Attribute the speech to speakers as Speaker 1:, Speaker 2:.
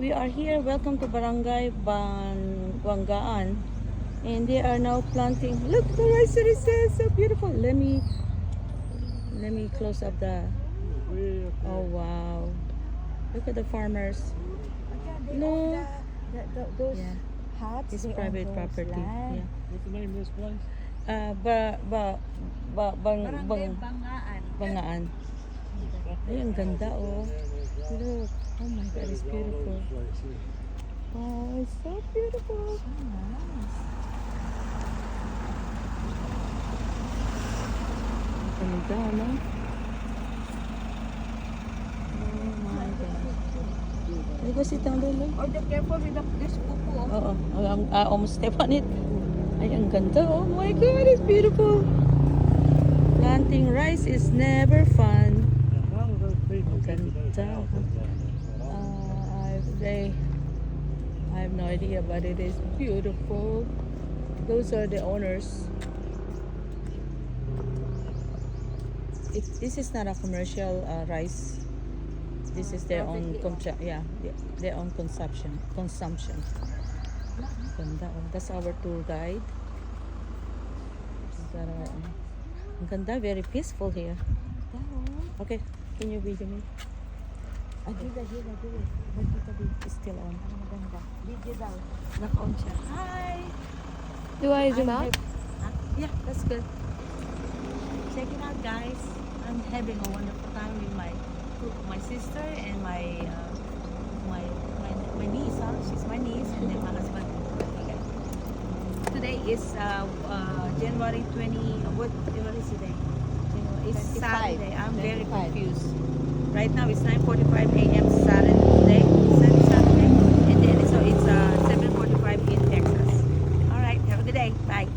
Speaker 1: We are here. Welcome to Barangay Buangaan, and they are now planting. Look, the rice is so beautiful. Let me close up the. Oh wow! Look at the farmers. Look,
Speaker 2: Those
Speaker 1: yeah,
Speaker 2: huts,
Speaker 1: it's
Speaker 2: they own
Speaker 1: private
Speaker 2: those
Speaker 1: property.
Speaker 2: land.
Speaker 1: Yeah.
Speaker 3: What's the name of this place?
Speaker 1: Bangaan. Bangaan. Ay, ang ganda oh. Look, oh my God, it's beautiful. Oh, it's so beautiful.
Speaker 2: Oh, nice.
Speaker 1: Ganda, no? Oh my God. Ay, go sit down doon.
Speaker 2: Oh, the careful with this pupu.
Speaker 1: Oo, almost step on it. Ay, ang ganda. Oh my God, it's beautiful. Planting rice is never fun.
Speaker 3: How are those people getting those
Speaker 1: Ganda.
Speaker 3: houses down there?
Speaker 1: I have no idea, but it is beautiful. Those are the owners. This is not a commercial rice. This is their own their own consumption. Ganda. Oh. That's our tour guide. Ang ganda, very peaceful here. Okay, can you video me?
Speaker 2: Adiga.
Speaker 1: It's still on.
Speaker 2: Ang maganda. Video daw.
Speaker 1: Naka-on siya. Hi!
Speaker 4: Do I zoom out?
Speaker 1: Yeah, that's good. Check it out, guys. I'm having a wonderful time with my sister and my niece. Huh? She's my niece, and then my husband. Okay. Today is January 20. What is today? It's
Speaker 2: 25.
Speaker 1: Saturday. I'm very
Speaker 2: 25.
Speaker 1: confused. Right now it's 9:45 a.m. Saturday, and then so it's 7:45 in Texas. All right. Have a good day. Bye.